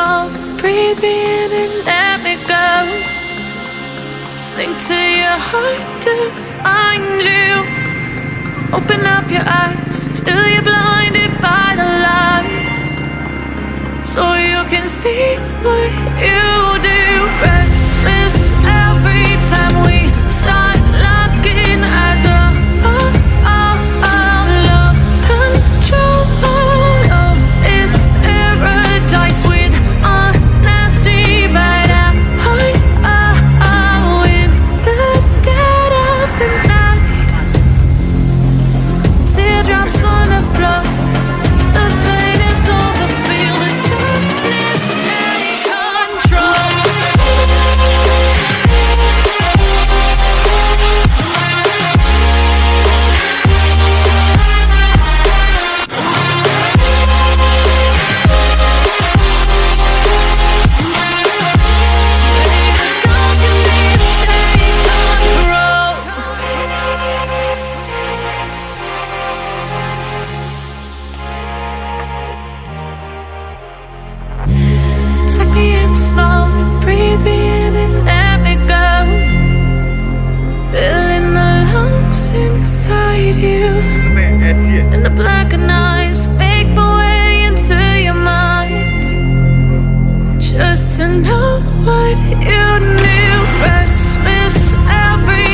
smoke, breathe me in and let me go. Sink to your heart to find you. Open up your eyes till you're blinded by the lies, so you can see what you do. Restless every time we start locking eyes. Lost control. Oh, it's paradise with honesty right out. In the dead of the night, teardrops on the floor. The pain is over. Feel the darkness take control. Smoke, breathe me in and let me go. Filling the lungs inside you, and the blackened eyes make my way into your mind, just to know what you knew. Restless every